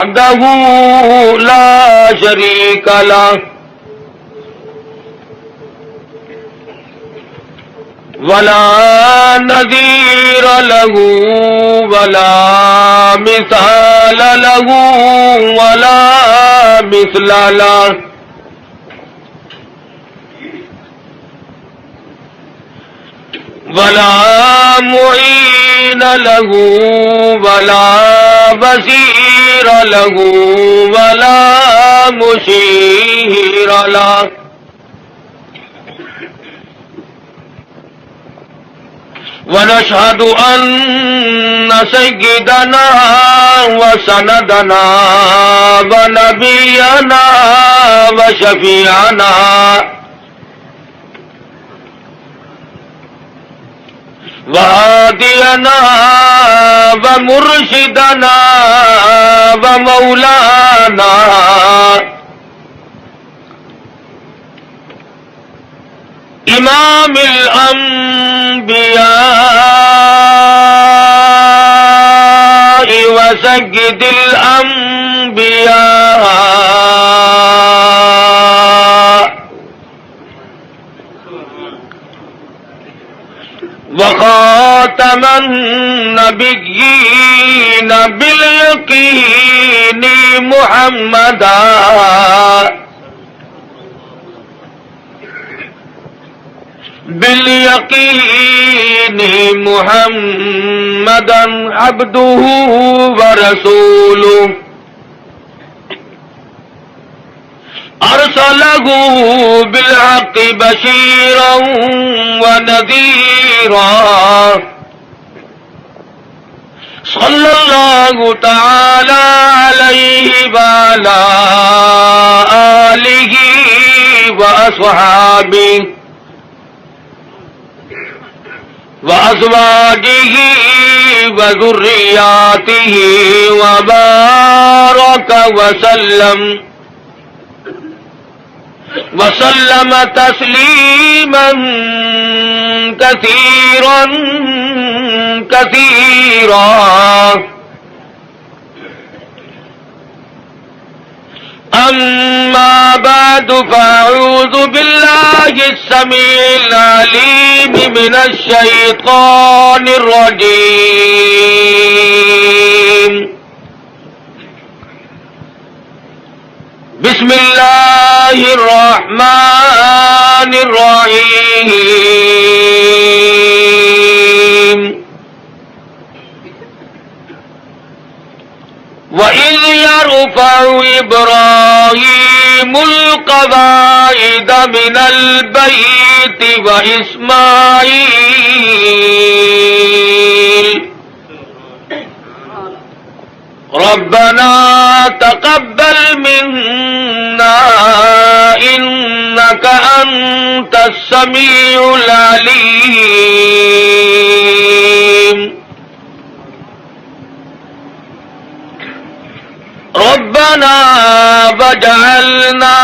وحده لا شريك له ولا نذير له ولا مثال له ولا مثل له ولا معين له ولا وزير له ولا مشير له ونشهد أن سيدنا وسندنا ونبينا وشفيعنا وهادينا ومرشدنا ومولانا إمام الأنبياء وسيد الأنبياء وخاتم النبيين باليقين محمدا محمدا عبده ورسوله أرسله بالحق بشيرا ونذيرا صلى الله تعالى عليه وعلى آله وأصحابه وأزواجه وذرياته وبارك وسلم تسليما كثيرا أما بعد فأعوذ بالله السميع العليم من الشيطان الرجيم بسم الله الرحمن الرحيم وَإِذْ يَرْفَعُ إِبْرَاهِيمُ الْقَوَاعِدَ مِنَ الْبَيْتِ وَإِسْمَاعِيلُ رَبَّنَا تَقَبَّلْ مِنَّا إِنَّكَ أَنْتَ السَّمِيعُ الْعَلِيمُ ربنا وجعلنا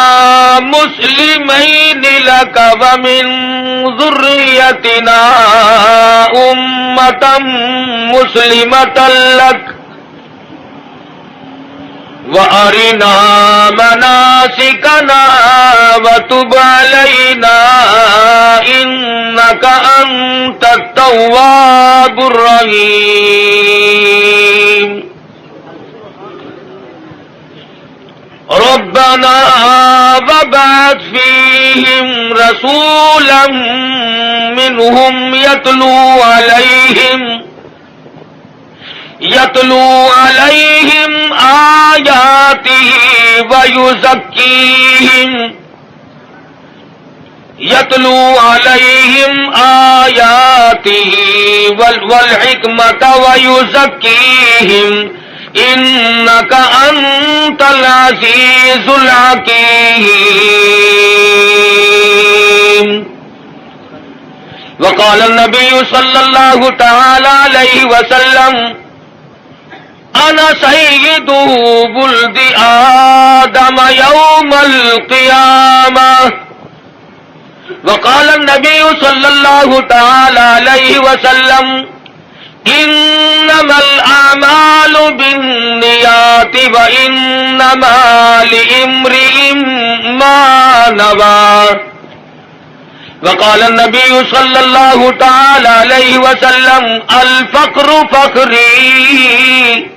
مسلمين لك ومن ذريتنا أمة مسلمة لك وأرنا مناسكنا وتب علينا إنك أنت التواب الرحيم ربنا وابعث فيهم رسولا منهم يتلو عليهم آياته والحكمة ويزكيهم إنك أنت العزيز الحكيم وقال النبي صلى الله تعالى عليه وسلم أنا سيد ولد آدم يوم القيامة وقال النبي صلى الله تعالى عليه وسلم انما الاعمال بالنیات وانما لامرئ ما نوى وقال النبي صلى الله تعالى عليه وسلم الفقر فقري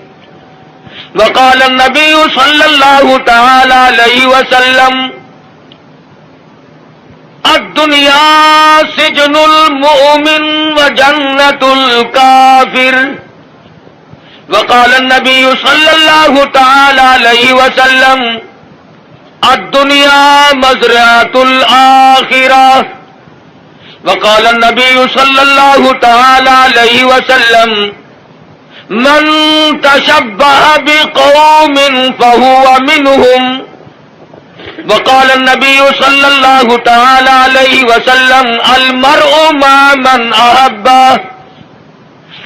وقال النبي صلى الله تعالى عليه وسلم الدنيا سجن المؤمن وجنة الكافر وقال النبي صلى الله تعالى عليه وسلم الدنيا مزرعة الآخرة وقال النبي صلى الله تعالى عليه وسلم من تشبه بقوم فهو منهم وقال النبي صلى الله تعالى عليه وسلم المرء مع من أحبه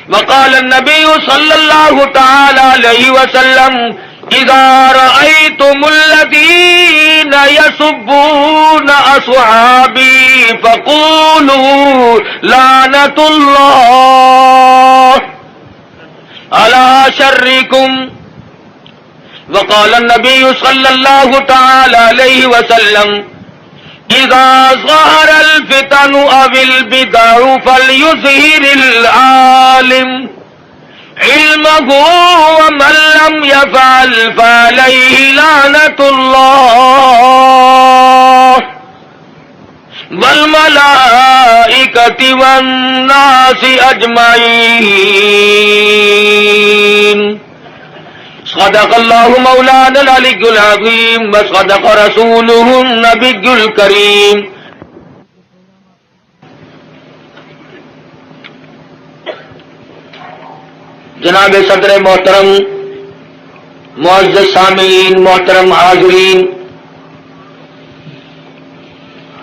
وقال النبي صلى الله تعالى عليه وسلم إذا رأيتم الذين يسبون أصحابي فقولوا لعنة الله على شركم وقال النبي صلى الله تعالى عليه وسلم إذا ظهر الفتن أو البدع فليظهر العالم علمه ومن لم يفعل فعليه لعنة الله والملائكة والناس أجمعين صدق الله مولانا العلي العظيم وصدق رسوله النبي الكريم جناب صدر محترم، معزز سامعین، محترم حاضرین،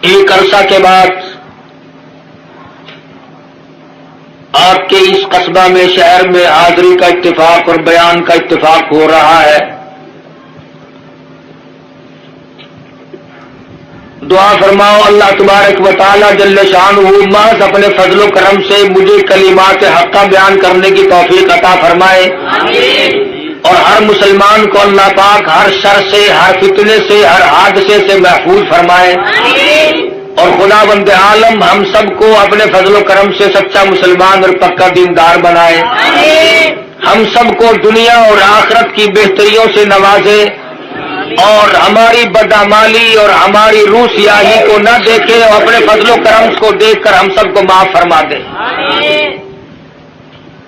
ایک عرصہ کے بعد آپ کے اس قصبہ میں، شہر میں حاضری کا اتفاق اور بیان کا اتفاق ہو رہا ہے۔ دعا فرماؤ اللہ تبارک و تعالی جل شانہ محض اپنے فضل و کرم سے مجھے کلمات حقہ بیان کرنے کی توفیق عطا فرمائے، آمین۔ اور ہر مسلمان کو اللہ پاک ہر شر سے، ہر فتنے سے، ہر حادثے سے محفوظ فرمائے، آمین۔ اور خداوند عالم ہم سب کو اپنے فضل و کرم سے سچا مسلمان اور پکا دیندار بنائے، آمین۔ ہم سب کو دنیا اور آخرت کی بہتریوں سے نوازے، اور ہماری بدعمالی اور ہماری روح سیاہی کو نہ دیکھے، اور اپنے فضل و کرم کو دیکھ کر ہم سب کو معاف فرما دے، آمین۔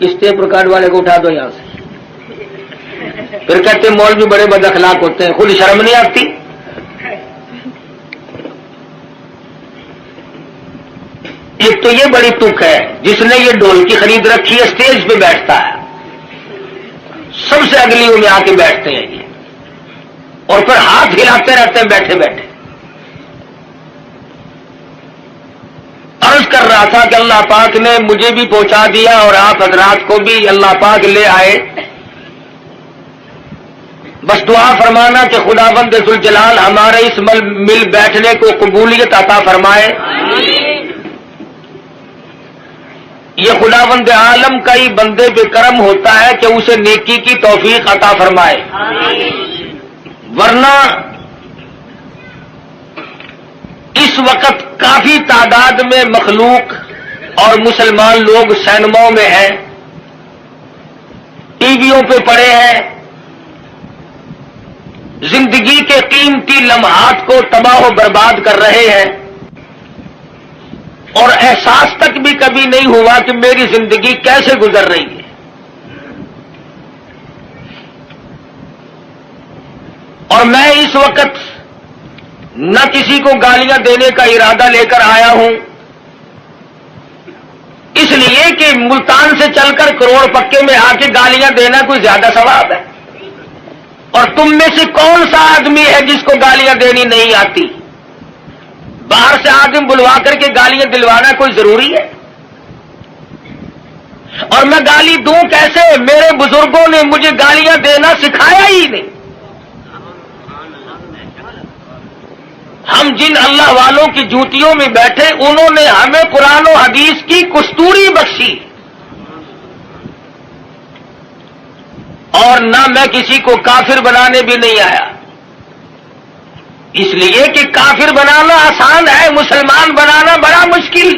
اس ٹیپ ریکارڈ والے کو اٹھا دو یہاں سے۔ پھر کہتے ہیں مولوی بڑے بد اخلاق ہوتے ہیں، خود شرم نہیں آتی؟ ایک تو یہ بڑی تک ہے، جس نے یہ ڈھولکی خرید رکھی ہے اسٹیج پہ بیٹھتا ہے، سب سے اگلیوں میں آ کے بیٹھتے ہیں یہ، اور پھر ہاتھ ہلاتے رہتے ہیں بیٹھے بیٹھے۔ عرض کر رہا تھا کہ اللہ پاک نے مجھے بھی پہنچا دیا اور آپ حضرات کو بھی اللہ پاک لے آئے، بس دعا فرمانا کہ خداوند ذوالجلال ہمارے اس مل بیٹھنے کو قبولیت عطا فرمائے، یہ خداوند عالم کا ہی بندے پہ کرم ہوتا ہے کہ اسے نیکی کی توفیق عطا فرمائے، ورنہ اس وقت کافی تعداد میں مخلوق اور مسلمان لوگ سینماؤں میں ہیں، ٹی ویوں پہ پڑے ہیں، زندگی کے قیمتی لمحات کو تباہ و برباد کر رہے ہیں، اور احساس تک بھی کبھی نہیں ہوا کہ میری زندگی کیسے گزر رہی ہے۔ اور میں اس وقت نہ کسی کو گالیاں دینے کا ارادہ لے کر آیا ہوں، اس لیے کہ ملتان سے چل کر کروڑ پکے میں آ کے گالیاں دینا کوئی زیادہ ثواب ہے، اور تم میں سے کون سا آدمی ہے جس کو گالیاں دینی نہیں آتی؟ باہر سے آدمی بلوا کر کے گالیاں دلوانا کوئی ضروری ہے؟ اور میں گالی دوں کیسے؟ میرے بزرگوں نے مجھے گالیاں دینا سکھایا ہی نہیں۔ ہم جن اللہ والوں کی جوتیوں میں بیٹھے، انہوں نے ہمیں قرآن و حدیث کی کستوری بخشی، اور نہ میں کسی کو کافر بنانے بھی نہیں آیا، اس لیے کہ کافر بنانا آسان ہے، مسلمان بنانا بڑا مشکل۔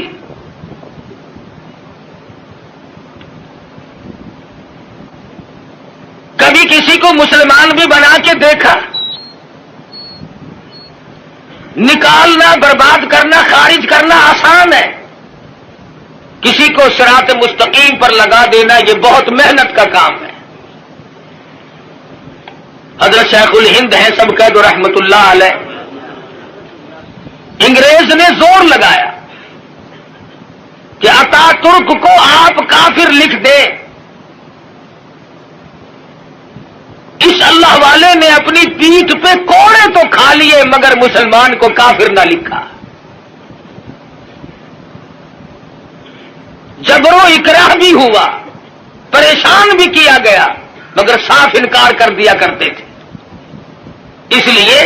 کبھی کسی کو مسلمان بھی بنا کے دیکھا، نکالنا، برباد کرنا، خارج کرنا آسان ہے، کسی کو صراط مستقیم پر لگا دینا یہ بہت محنت کا کام ہے۔ حضرت شیخ الہند ہیں سب قید رحمت اللہ علیہ، انگریز نے زور لگایا کہ اتا ترک کو آپ کافر لکھ دیں، اس اللہ والے نے اپنی پیٹھ پہ کوڑے تو کھا لیے مگر مسلمان کو کافر نہ لکھا۔ جبر و اکراہ بھی ہوا، پریشان بھی کیا گیا، مگر صاف انکار کر دیا کرتے تھے۔ اس لیے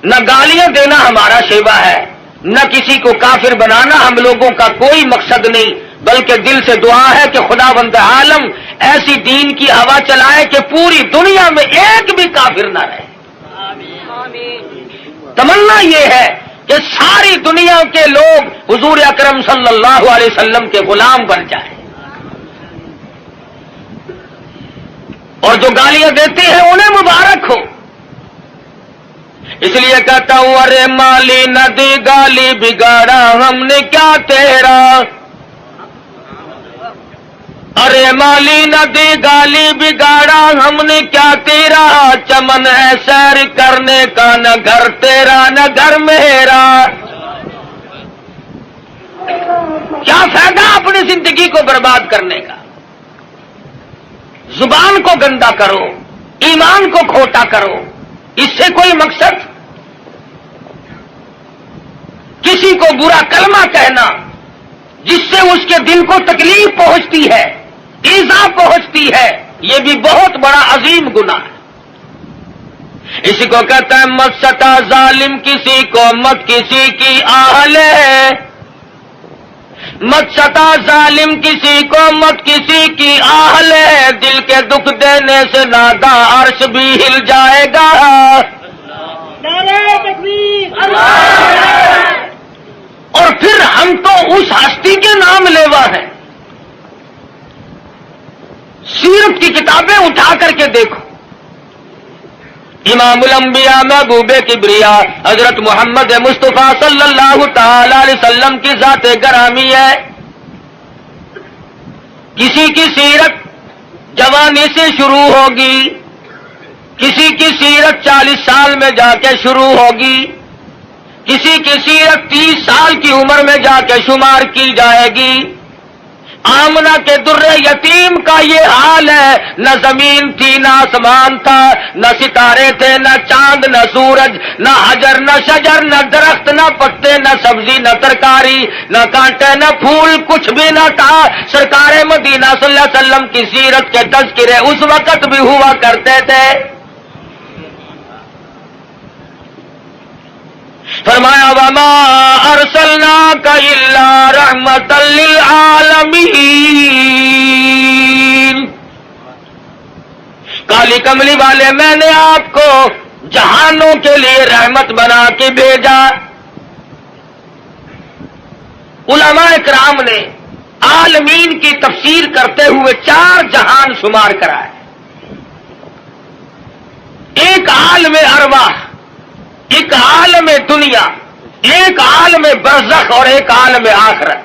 نہ گالیاں دینا ہمارا شیوا ہے، نہ کسی کو کافر بنانا ہم لوگوں کا کوئی مقصد نہیں، بلکہ دل سے دعا ہے کہ خداوند عالم ایسی دین کی ہوا چلائے کہ پوری دنیا میں ایک بھی کافر نہ رہے۔ تمنا یہ ہے کہ ساری دنیا کے لوگ حضور اکرم صلی اللہ علیہ وسلم کے غلام بن جائیں، اور جو گالیاں دیتے ہیں انہیں مبارک ہو۔ اس لیے کہتا ہوں ارے مالی ندی گالی بگاڑا ہم نے کیا تیرا، ارے مالی ندی گالی بگاڑا ہم نے کیا تیرا، چمن ہے سیر کرنے کا نہ گھر تیرا نہ گھر میرا۔ کیا فائدہ اپنی زندگی کو برباد کرنے کا؟ زبان کو گندا کرو، ایمان کو کھوٹا کرو، اس سے کوئی مقصد؟ کسی کو برا کلمہ کہنا جس سے اس کے دل کو تکلیف پہنچتی ہے، ایذا پہنچتی ہے، یہ بھی بہت بڑا عظیم گناہ ہے۔ اسی کو کہتا ہے مت ستا ظالم کسی کو مت کسی کی آہ لے، مت ستا ظالم کسی کو مت کسی کی آہ لے، دل کے دکھ دینے سے نادا عرش بھی ہل جائے گا۔ نعرہ تکبیر، اور پھر ہم تو اس ہستی کے نام لیوا ہیں۔ سیرت کی کتابیں اٹھا کر کے دیکھو، امام الانبیاء محبوب کبریا حضرت محمد مصطفیٰ صلی اللہ تعالی علیہ وسلم کی ذات گرامی ہے۔ کسی کی سیرت جوانی سے شروع ہوگی، کسی کی سیرت 40 سال میں جا کے شروع ہوگی، کسی کی سیرت 30 سال کی عمر میں جا کے شمار کی جائے گی۔ آمنہ کے در یتیم کا یہ حال ہے، نہ زمین تھی نہ آسمان تھا، نہ ستارے تھے نہ چاند نہ سورج، نہ حجر نہ شجر، نہ درخت نہ پتے، نہ سبزی نہ ترکاری، نہ کانٹے نہ پھول، کچھ بھی نہ تھا۔ سرکار مدینہ صلی اللہ علیہ وسلم کی سیرت کے تذکرے اس وقت بھی ہوا کرتے تھے۔ فرمایا وما ارسلناک الا رحمتا للعالمین، کالی کملی والے میں نے آپ کو جہانوں کے لیے رحمت بنا کے بھیجا۔ علماء کرام نے عالمین کی تفسیر کرتے ہوئے 4 جہان شمار کرائے، ایک عالم ارواح، ایک عالم دنیا، ایک عالم برزخ اور ایک عالم آخرت۔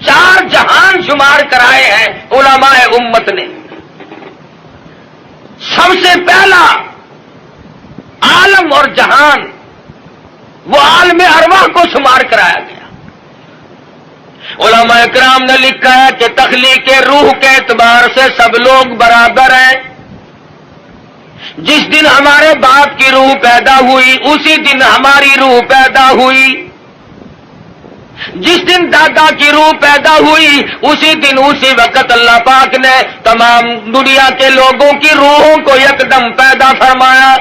4 جہان شمار کرائے ہیں علماء امت نے۔ سب سے پہلا عالم اور جہان وہ عالم ارواح کو شمار کرایا گیا۔ علماء اکرام نے لکھا ہے کہ تخلیق روح کے اعتبار سے سب لوگ برابر ہیں۔ جس دن ہمارے باپ کی روح پیدا ہوئی اسی دن ہماری روح پیدا ہوئی، جس دن دادا کی روح پیدا ہوئی اسی دن اسی وقت اللہ پاک نے تمام دنیا کے لوگوں کی روحوں کو یکدم پیدا فرمایا،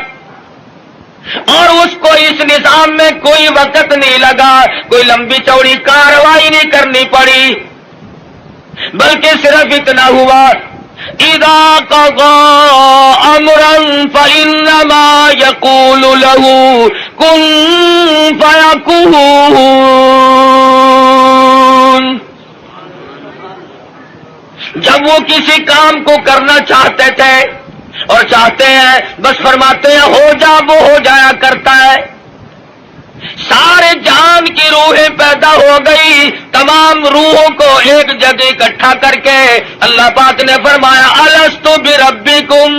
اور اس کو اس نظام میں کوئی وقت نہیں لگا، کوئی لمبی چوڑی کارروائی نہیں کرنی پڑی، بلکہ صرف اتنا ہوا اذا قضى امرا فانما يقول له كن فيكون. جب وہ کسی کام کو کرنا چاہتے تھے اور چاہتے ہیں بس فرماتے ہیں ہو جا، وہ ہو جایا کرتا ہے. سارے جان کی روحیں پیدا ہو گئی، تمام روحوں کو ایک جگہ اکٹھا کر کے اللہ پاک نے فرمایا الست بربکم.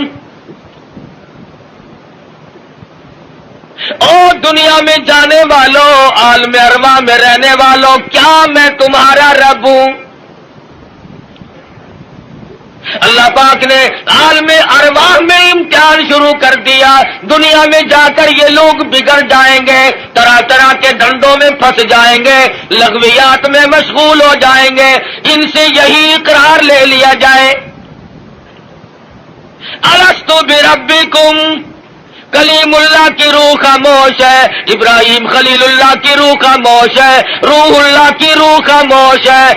او دنیا میں جانے والوں، عالم ارواح میں رہنے والوں، کیا میں تمہارا رب ہوں؟ اللہ پاک نے عالم ارواح میں امتحان شروع کر دیا. دنیا میں جا کر یہ لوگ بگڑ جائیں گے، طرح طرح کے دھندوں میں پھنس جائیں گے، لغویات میں مشغول ہو جائیں گے. ان سے یہی اقرار لے لیا جائے الست بربکم. کلیم اللہ کی روح خاموش ہے، ابراہیم خلیل اللہ کی روح خاموش ہے، روح اللہ کی روح خاموش ہے،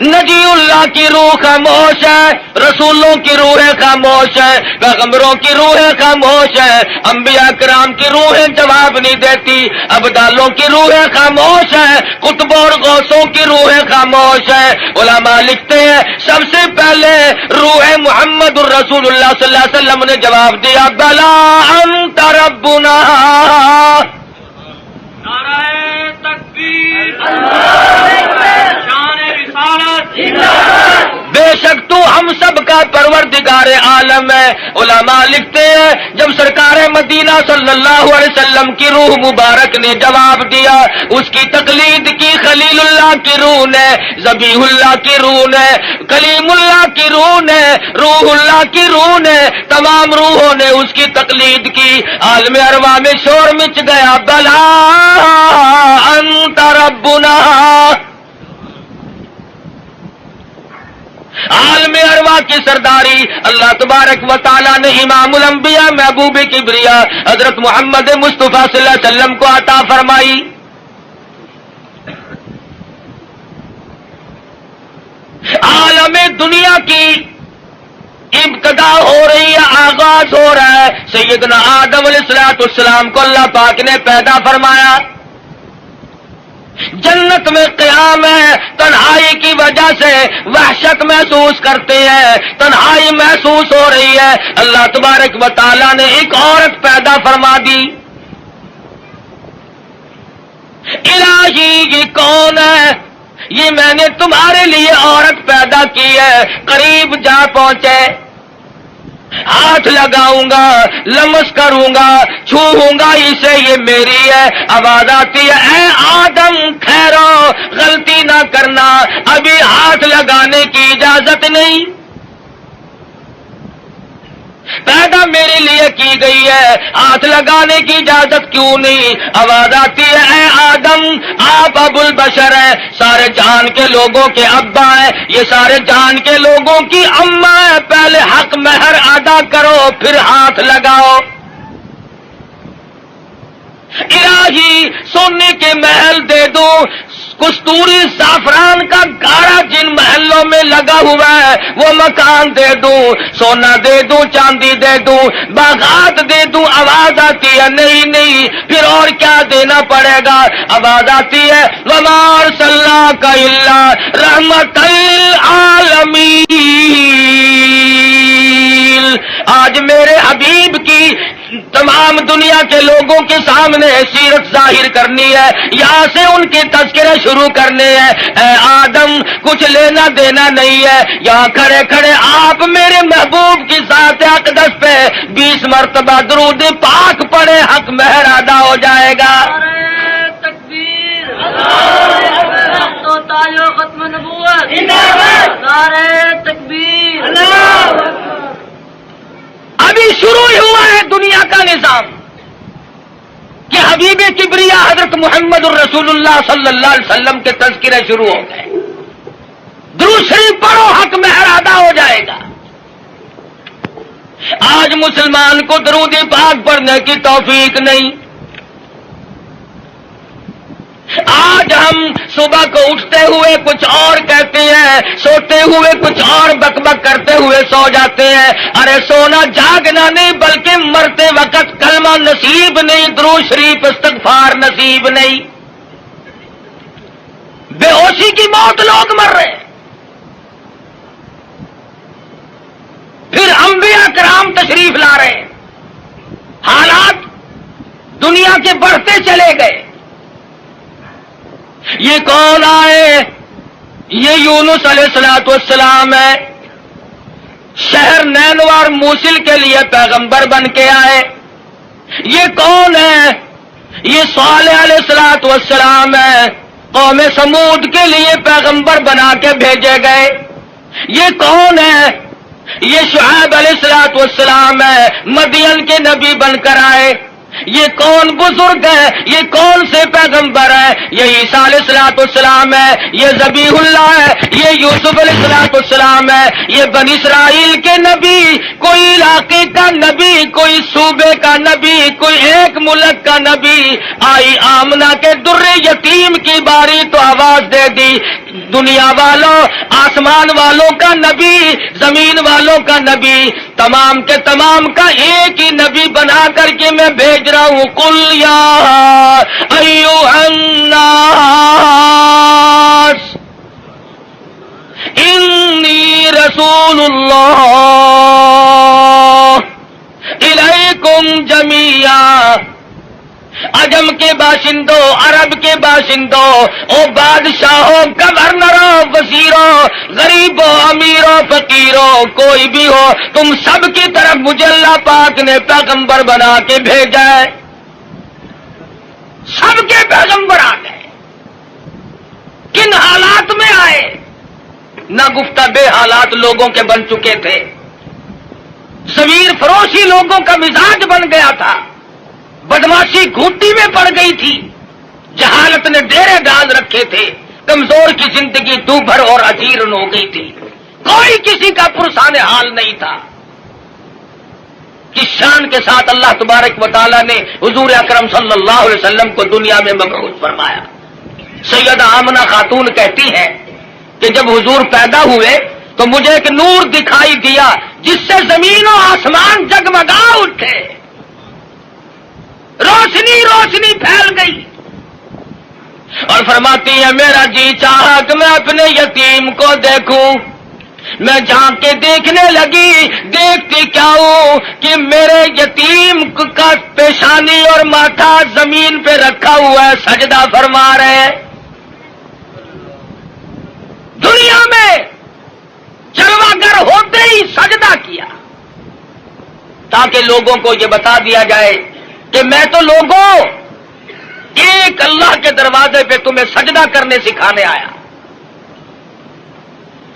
نجی اللہ کی روح خاموش ہے، رسولوں کی روحیں خاموش ہے، پیغمبروں کی روحیں خاموش ہے، انبیاء کرام کی روحیں جواب نہیں دیتی، ابدالوں کی روحیں خاموش ہے، قطبوں اور غوثوں کی روحیں خاموش ہے. علماء لکھتے ہیں سب سے پہلے روح محمد الرسول اللہ صلی اللہ علیہ وسلم نے جواب دیا بلا انت ربنا. نعرہ تکبیر، شان رسالت، بے شک تو ہم سب کا پروردگار عالم ہے. علماء لکھتے ہیں جب سرکار مدینہ صلی اللہ علیہ وسلم کی روح مبارک نے جواب دیا، اس کی تقلید کی خلیل اللہ کی روح نے، ذبیح اللہ کی روح نے، کلیم اللہ کی روح نے، روح اللہ کی روح نے، تمام روحوں نے اس کی تقلید کی. عالم ارواح میں شور مچ گیا بلا انت ربنا. عالم ارواح کی سرداری اللہ تبارک و تعالی نے امام الانبیاء محبوب کبریا حضرت محمد مصطفیٰ صلی اللہ علیہ وسلم کو عطا فرمائی. عالم دنیا کی ابتدا ہو رہی ہے، آغاز ہو رہا ہے. سیدنا آدم علیہ السلام کو اللہ پاک نے پیدا فرمایا. جنت میں قیام ہے، تنہائی کی وجہ سے وحشت محسوس کرتے ہیں، تنہائی محسوس ہو رہی ہے. اللہ تبارک و تعالیٰ نے ایک عورت پیدا فرما دی. الہی یہ کون ہے؟ یہ میں نے تمہارے لیے عورت پیدا کی ہے. قریب جا پہنچے، ہاتھ لگاؤں گا، لمس کروں گا، چھوؤں گا اسے، یہ میری ہے. آواز آتی ہے اے آدم ٹھہرو، غلطی نہ کرنا، ابھی ہاتھ لگانے کی اجازت نہیں، پیدا میرے لیے کی گئی ہے، ہاتھ لگانے کی اجازت کیوں نہیں؟ آواز آتی ہے اے آدم آپ ابو البشر ہیں، سارے جہان کے لوگوں کے ابا ہیں، یہ سارے جہان کے لوگوں کی اماں ہیں، پہلے حق مہر ادا کرو پھر ہاتھ لگاؤ. الہی سونے کے محل دے دوں، کستوری زعفران کا گاڑا جن محلوں میں لگا ہوا ہے وہ مکان دے دوں، سونا دے دوں، چاندی دے دوں، باغات دے دوں. آواز آتی ہے نہیں نہیں، پھر اور کیا دینا پڑے گا؟ آواز آتی ہے وما ارسلناک الا رحمۃ للعالمین. آج میرے حبیب کی تمام دنیا کے لوگوں کے سامنے سیرت ظاہر کرنی ہے، یہاں سے ان کے تذکرے شروع کرنے ہیں. اے آدم کچھ لینا دینا نہیں ہے، یہاں کھڑے کھڑے آپ میرے محبوب کی ذات اقدس پہ 20 مرتبہ درود پاک پڑھے، حق مہر ادا ہو جائے گا. نعرہ تکبیر، تو تاج و ختم نبوت، نعرہ تکبیر. ابھی شروع ہی ہوا ہے دنیا کا نظام کہ حبیب کبریا حضرت محمد الرسول اللہ صلی اللہ علیہ وسلم کے تذکرے شروع ہو گئے. درود شریف پڑھو، حق مہر ادا ہو جائے گا. آج مسلمان کو درود پاک پڑھنے کی توفیق نہیں. آج ہم صبح کو اٹھتے ہوئے کچھ اور کہتے ہیں، سوتے ہوئے کچھ اور بک بک کرتے ہوئے سو جاتے ہیں۔ ارے سونا جاگنا نہیں، بلکہ مرتے وقت کلمہ نصیب نہیں، درود شریف استغفار نصیب نہیں، بے ہوشی کی موت لوگ مر رہے ہیں۔ پھر انبیاء کرام تشریف لا رہے ہیں، حالات دنیا کے بڑھتے چلے گئے۔ یہ کون آئے؟ یہ یونس علیہ السلام ہے، شہر نینوا اور موصل کے لیے پیغمبر بن کے آئے۔ یہ کون ہے؟ یہ صالح علیہ السلام ہے، قوم سمود کے لیے پیغمبر بنا کے بھیجے گئے۔ یہ کون ہے؟ یہ شعیب علیہ السلام ہے، مدین کے نبی بن کر آئے۔ یہ کون بزرگ ہے؟ یہ کون سے پیغمبر ہے؟ یہ عیسیٰ علیہ السلام ہے، یہ ذبیح اللہ ہے، یہ یوسف علیہ السلام ہے، یہ بنی اسرائیل کے نبی، کوئی علاقے کا نبی، کوئی صوبے کا نبی، کوئی ایک ملک کا نبی۔ آئی آمنہ کے در یتیم کی باری تو آواز دے دی، دنیا والوں، آسمان والوں کا نبی، زمین والوں کا نبی، تمام کے تمام کا ایک ہی نبی بنا کر کے میں بھیج رہا ہوں۔ قل یا ایھا الناس انی رسول اللہ الیکم جمیعا۔ عجم کے باشندوں، عرب کے باشندوں، او بادشاہوں، گورنروں، وزیروں، غریبوں، امیروں، فقیروں، کوئی بھی ہو، تم سب کی طرف مجھے اللہ پاک نے پیغمبر بنا کے بھیجا ہے۔ سب کے پیغمبر آ گئے۔ کن حالات میں آئے؟ نہ گفتہ بے حالات لوگوں کے بن چکے تھے، ضمیر فروشی لوگوں کا مزاج بن گیا تھا، بدماشی گھوٹی میں پڑ گئی تھی، جہالت نے ڈیرے ڈال رکھے تھے، کمزور کی زندگی دوبھر اور اجیرن ہو گئی تھی، کوئی کسی کا پرسان حال نہیں تھا۔ کس شان کے ساتھ اللہ تبارک و تعالیٰ نے حضور اکرم صلی اللہ علیہ وسلم کو دنیا میں مبعوث فرمایا۔ سیدہ آمنہ خاتون کہتی ہیں کہ جب حضور پیدا ہوئے تو مجھے ایک نور دکھائی دیا جس سے زمین و آسمان جگمگا اٹھے، روشنی روشنی پھیل گئی، اور فرماتی ہے میرا جی چاہا کہ میں اپنے یتیم کو دیکھوں، میں جھانک کے دیکھنے لگی، دیکھتی کیا ہوں کہ میرے یتیم کا پیشانی اور ماتھا زمین پہ رکھا ہوا ہے، سجدہ فرما رہے ہیں۔ دنیا میں جلوہ گر ہوتے ہی سجدہ کیا تاکہ لوگوں کو یہ بتا دیا جائے کہ میں تو لوگوں ایک اللہ کے دروازے پہ تمہیں سجدہ کرنے سکھانے آیا۔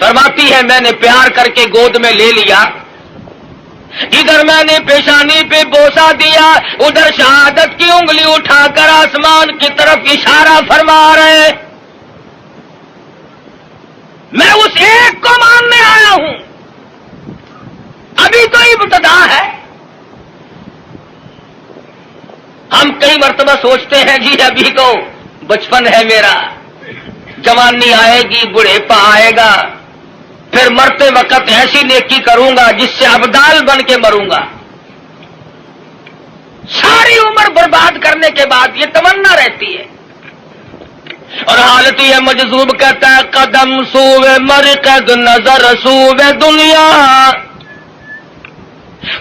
فرماتی ہے میں نے پیار کر کے گود میں لے لیا، ادھر میں نے پیشانی پہ بوسہ دیا، ادھر شہادت کی انگلی اٹھا کر آسمان کی طرف اشارہ فرما رہے، میں اس ایک کو ماننے آیا ہوں۔ ابھی تو ابتدا ہے۔ ہم کئی مرتبہ سوچتے ہیں جی ابھی تو بچپن ہے میرا، جوانی آئے گی، بڑھیپا آئے گا، پھر مرتے وقت ایسی نیکی کروں گا جس سے ابدال بن کے مروں گا۔ ساری عمر برباد کرنے کے بعد یہ تمنا رہتی ہے، اور حالت یہ مجذوب کہتا ہے قدم سوئے مرکز نظر سوئے دنیا،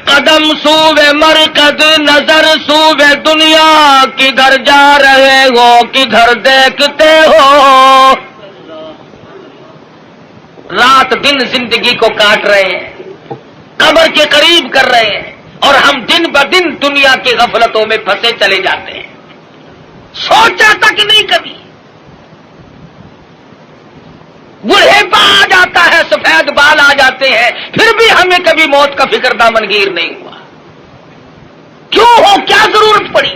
قدم سوئے مرکز نظر سوئے دنیا، کدھر جا رہے ہو کدھر دیکھتے ہو۔ رات دن زندگی کو کاٹ رہے ہیں، قبر کے قریب کر رہے ہیں، اور ہم دن بدن دنیا کی غفلتوں میں پھنسے چلے جاتے ہیں، سوچا تک نہیں کبھی۔ بڑھیپا آ جاتا ہے، سفید بال آ جاتے ہیں، پھر بھی ہمیں کبھی موت کا فکر دامنگیر نہیں ہوا۔ کیوں ہو؟ کیا ضرورت پڑی؟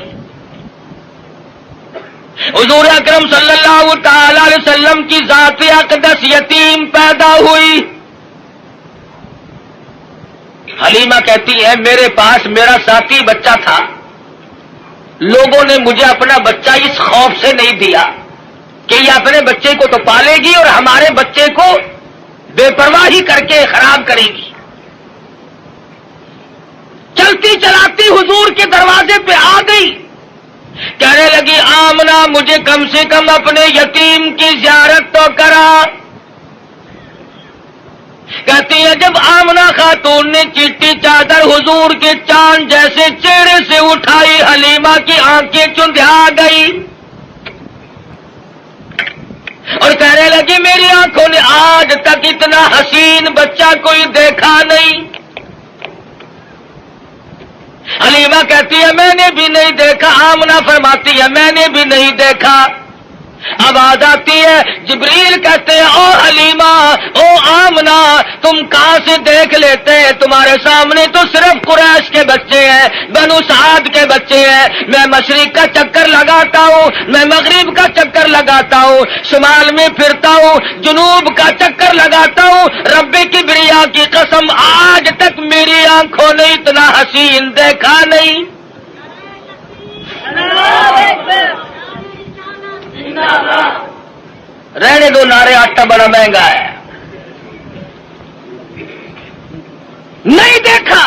حضور اکرم صلی اللہ تعالی علیہ وسلم کی ذات اقدس یتیم پیدا ہوئی۔ حلیمہ کہتی ہے میرے پاس میرا ساتھی بچہ تھا، لوگوں نے مجھے اپنا بچہ اس خوف سے نہیں دیا کہ یہ اپنے بچے کو تو پالے گی اور ہمارے بچے کو بے پرواہی کر کے خراب کرے گی. چلتی چلاتی حضور کے دروازے پہ آ گئی، کہنے لگی آمنہ مجھے کم سے کم اپنے یتیم کی زیارت تو کرا. کہتی ہے جب آمنہ خاتون نے چیٹی چادر حضور کے چاند جیسے چہرے سے اٹھائی، حلیمہ کی آنکھیں چندھیا گئی اور کہنے لگی میری آنکھوں نے آج تک اتنا حسین بچہ کوئی دیکھا نہیں. حلیمہ کہتی ہے میں نے بھی نہیں دیکھا. آمنہ فرماتی ہے میں نے بھی نہیں دیکھا. آواز آتی ہے، جبریل کہتے ہیں او حلیمہ او آمنہ تم کہاں سے دیکھ لیتے؟ تمہارے سامنے تو صرف قریش کے بچے ہیں، بنو سعد کے بچے ہیں. میں مشرق کا چکر لگاتا ہوں، میں مغرب کا چکر لگاتا ہوں، شمال میں پھرتا ہوں، جنوب کا چکر لگاتا ہوں. رب کبریا کی قسم آج تک میری آنکھوں نے اتنا حسین دیکھا نہیں. رہنے دو نعرے، آٹا بڑا مہنگا ہے. نہیں دیکھا.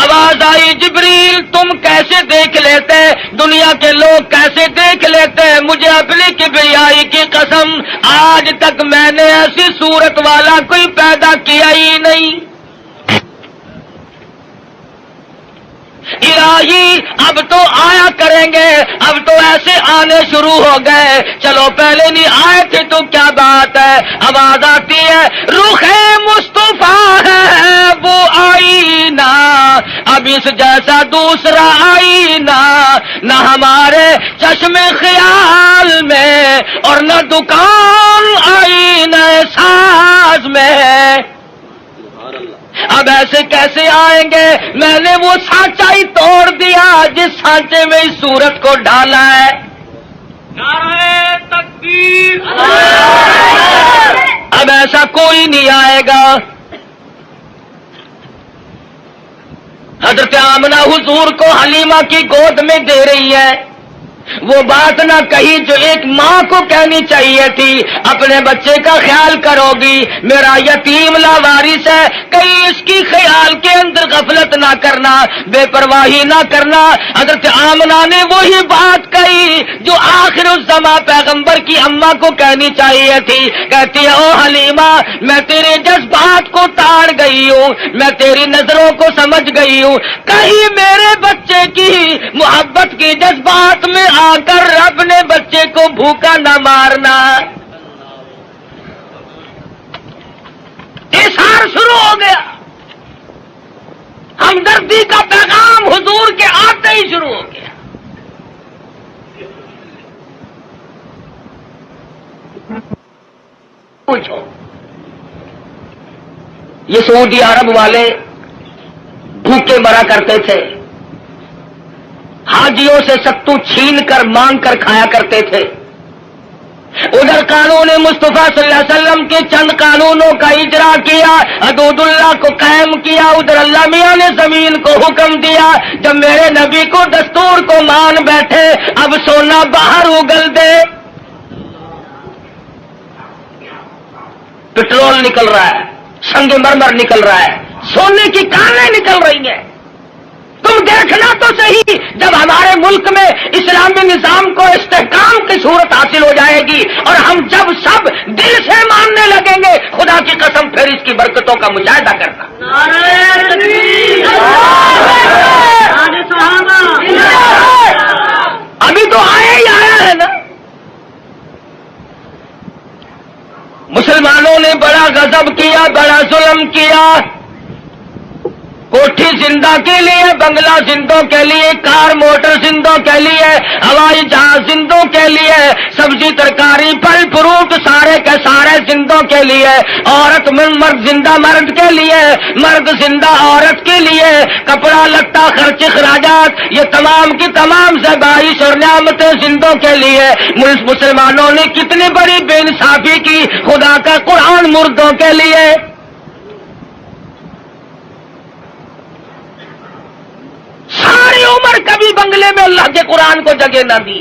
آواز آئی جبریل تم کیسے دیکھ لیتے؟ دنیا کے لوگ کیسے دیکھ لیتے؟ مجھے اپنی کبریائی کی قسم آج تک میں نے ایسی صورت والا کوئی پیدا کیا ہی نہیں. الہی اب تو آیا کریں گے، اب تو ایسے آنے شروع ہو گئے. چلو پہلے نہیں آئے تھے تو کیا بات ہے. آواز آتی ہے رخ مصطفیٰ ہے وہ آئینہ، اب اس جیسا دوسرا آئینہ نہ ہمارے چشم خیال میں اور نہ دکان آئینہ ساز میں. اب ایسے کیسے آئیں گے؟ میں نے وہ سانچا ہی توڑ دیا جس سانچے میں اس صورت کو ڈالا ہے. نعرہ تکبیر. اب ایسا کوئی نہیں آئے گا. حضرت آمنہ حضور کو حلیمہ کی گود میں دے رہی ہے. وہ بات نہ کہی جو ایک ماں کو کہنی چاہیے تھی، اپنے بچے کا خیال کرو گی، میرا یتیم لاوارث ہے، کہیں اس کی خیال کے اندر غفلت نہ کرنا، بے پرواہی نہ کرنا. حضرت آمنہ نے وہی بات کہی جو آخر الزماں پیغمبر کی اماں کو کہنی چاہیے تھی. کہتی ہے او حلیمہ میں تیرے جذبات کو تاڑ گئی ہوں، میں تیری نظروں کو سمجھ گئی ہوں، کہیں میرے بچے کی محبت کے جذبات میں آ کر رب نے بچے کو بھوکا نہ مارنا. اظہار شروع ہو گیا، ہمدردی کا پیغام حضور کے آتے ہی شروع ہو گیا. پوچھو یہ سعودی عرب والے بھوکے مرا کرتے تھے، حاجیوں سے ستو چھین کر مانگ کر کھایا کرتے تھے. ادھر قانون مصطفیٰ صلی اللہ علیہ وسلم کے چند قانونوں کا اجرا کیا، حدود اللہ کو قائم کیا. ادھر اللہ میاں نے زمین کو حکم دیا جب میرے نبی کو دستور کو مان بیٹھے اب سونا باہر اگل دے. پٹرول نکل رہا ہے، سنگ مرمر نکل رہا ہے، سونے کی کانیں نکل رہی ہیں. تم دیکھنا تو صحیح جب ہمارے ملک میں اسلامی نظام کو استحکام کی صورت حاصل ہو جائے گی اور ہم جب سب دل سے ماننے لگیں گے، خدا کی قسم پھر اس کی برکتوں کا مشاہدہ کرنا. نعرہ تکبیر. ابھی تو آیا ہی آیا ہے نا. مسلمانوں نے بڑا غضب کیا، بڑا ظلم کیا. کوٹھی زندہ کے لیے، بنگلہ زندوں کے لیے، کار موٹر زندوں کے لیے، ہوائی جہاز زندوں کے لیے، سبزی ترکاری پھل فروٹ سارے کے سارے زندوں کے لیے، عورت مرد زندہ مرد کے لیے، مرد زندہ عورت کے لیے، کپڑا لتا خرچ اخراجات یہ تمام کی تمام زبائش اور نعمتیں زندوں کے لیے. مسلمانوں نے کتنی بڑی بے انصافی کی، خدا کا قرآن مردوں کے لیے. ساری عمر کبھی بنگلے میں اللہ کے قرآن کو جگہ نہ دی.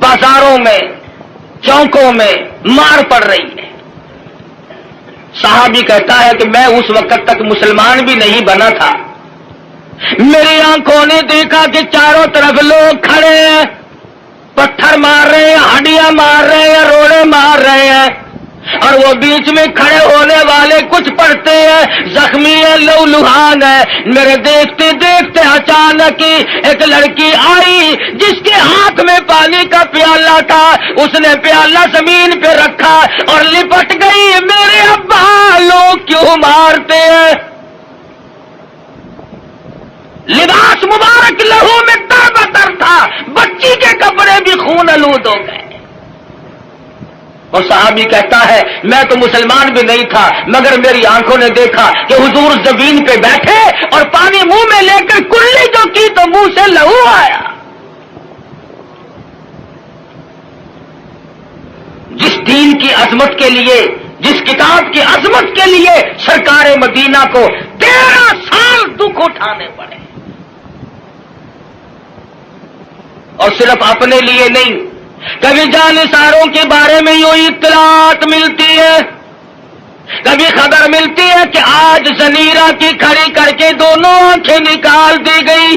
بازاروں میں چوکوں میں مار پڑ رہی ہے. صحابی کہتا ہے کہ میں اس وقت تک مسلمان بھی نہیں بنا تھا. میری آنکھوں نے دیکھا کہ چاروں طرف لوگ کھڑے ہیں, پتھر مار رہے ہیں, ہڈیاں مار رہے ہیں, روڑے مار رہے ہیں, اور وہ بیچ میں کھڑے ہونے والے کچھ پڑھتے ہیں, زخمی ہے, لہولہان ہے. میرے دیکھتے دیکھتے اچانک ہی ایک لڑکی آئی جس کے ہاتھ میں پانی کا پیالہ تھا. اس نے پیالہ زمین پہ رکھا اور لپٹ گئی. میرے ابا لوگ کیوں مارتے ہیں؟ لباس مبارک لہو میں تر بتر تھا, بچی کے کپڑے بھی خون آلود ہو گئے. اور صحابی کہتا ہے میں تو مسلمان بھی نہیں تھا, مگر میری آنکھوں نے دیکھا کہ حضور زمین پہ بیٹھے اور پانی منہ میں لے کر کلی جو کی تو منہ سے لہو آیا. جس دین کی عظمت کے لیے, جس کتاب کی عظمت کے لیے سرکار مدینہ کو 13 سال دکھ اٹھانے پڑے, اور صرف اپنے لیے نہیں, کبھی جانثاروں کے بارے میں یوں اطلاعات ملتی ہے, کبھی خبر ملتی ہے کہ آج زنیرہ کی کھڑی کر کے دونوں آنکھیں نکال دی گئی,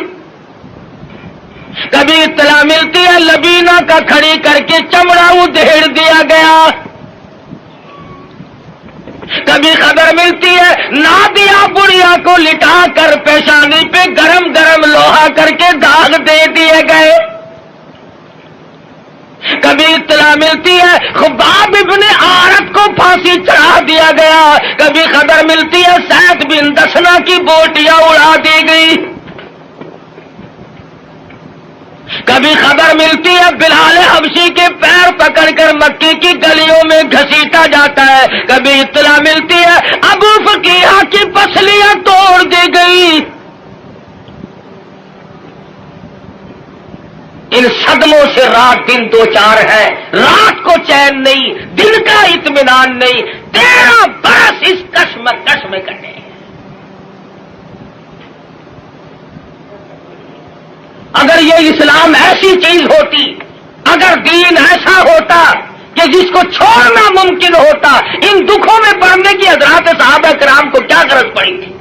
کبھی اطلاع ملتی ہے لبینہ کا کھڑی کر کے چمڑا ادھیڑ دیا گیا, کبھی خبر ملتی ہے نادیہ بڑھیا کو لٹا کر پیشانی پہ گرم گرم لوہا کر کے داغ دے دیے گئے, کبھی اطلاع ملتی ہے خباب ابن عارت کو پھانسی چڑھا دیا گیا, کبھی خبر ملتی ہے سعد بن دسنا کی بوٹیاں اڑا دی گئی, کبھی خبر ملتی ہے بلال حبشی کے پیر پکڑ کر مکی کی گلیوں میں گھسیٹا جاتا ہے, کبھی اطلاع ملتی ہے ابو فقیہ کی پسلیاں توڑ دی گئی. ان صدموں سے رات دن دو چار ہے, رات کو چین نہیں, دن کا اطمینان نہیں, 13 برس اس کشمکش میں کٹے. اگر یہ اسلام ایسی چیز ہوتی, اگر دین ایسا ہوتا کہ جس کو چھوڑنا ممکن ہوتا, ان دکھوں میں پڑنے کی حضرات صحابہ کرام کو کیا غرض پڑی تھی؟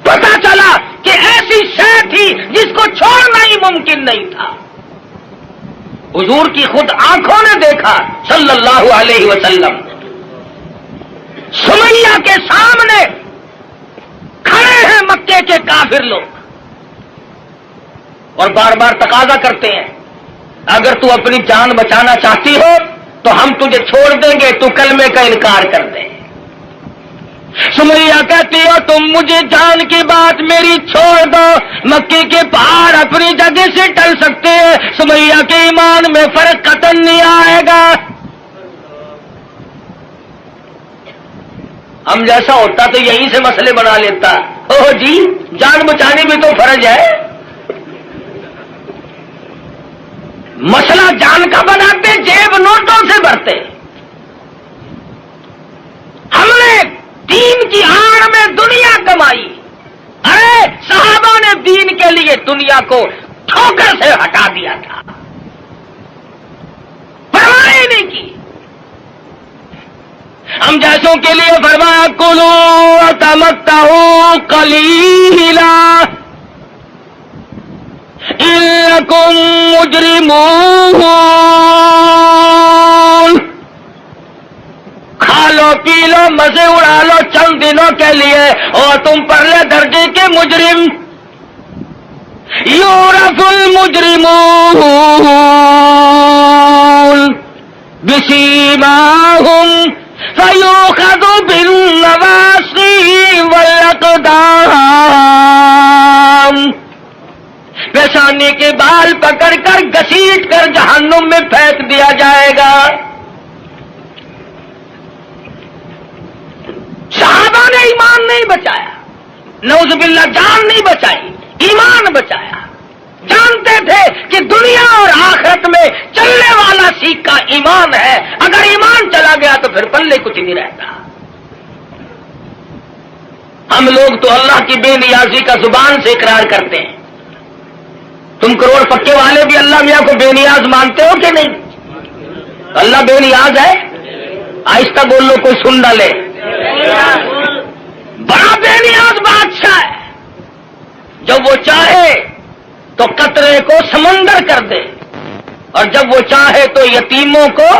پتا چلا کہ ایسی شے تھی جس کو چھوڑنا ہی ممکن نہیں تھا. حضور کی خود آنکھوں نے دیکھا صلی اللہ علیہ وسلم, سمیہ کے سامنے کھڑے ہیں مکے کے کافر لوگ, اور بار بار تقاضا کرتے ہیں اگر تو اپنی جان بچانا چاہتی ہو تو ہم تجھے چھوڑ دیں گے, تو کلمے کا انکار کر دیں. سمیہ کہتی ہو تم مجھے جان کی بات میری چھوڑ دو, مکے کے پہاڑ اپنی جگہ سے ٹل سکتے ہیں, سمیہ کے ایمان میں فرق قطعاً نہیں آئے گا. ہم جیسا ہوتا تو یہیں سے مسئلے بنا لیتا, اوہ جی جان بچانی بھی تو فرض ہے. مسئلہ جان کا بناتے, جیب نوٹوں سے بھرتے. ہم نے دین کی آڑ میں دنیا کمائی. ارے صحابہ نے دین کے لیے دنیا کو ٹھوکر سے ہٹا دیا تھا, پرواہ ہی نہیں کی. ہم جیسوں کے لیے فرمایا کلو وتمتعوا قلیلا انکم مجرمون, کھا لو پی لو مزے اڑا لو چند دنوں کے لیے, اور تم پرلے درجے کے مجرم. یورث المجرمون بسیماہم فیؤخذ بالنواصی والاقدام, پیشانی کے بال پکڑ کر گھسیٹ کر جہنم میں پھینک دیا جائے گا. صحابہ نے ایمان نہیں بچایا, نعوذ باللہ جان نہیں بچائی, ایمان بچایا. جانتے تھے کہ دنیا اور آخرت میں چلنے والا سیکھا ایمان ہے, اگر ایمان چلا گیا تو پھر پلے کچھ نہیں رہتا. ہم لوگ تو اللہ کی بے نیازی کا زبان سے اقرار کرتے ہیں, تم کروڑ پکے والے بھی اللہ میاں کو بے نیاز مانتے ہو کہ نہیں؟ اللہ بے نیاز ہے؟ آہستہ بول لو کوئی سن نہ لے. بڑا بے نیاز بادشاہ ہے. جب وہ چاہے تو قطرے کو سمندر کر دے اور جب وہ چاہے تو یتیموں کو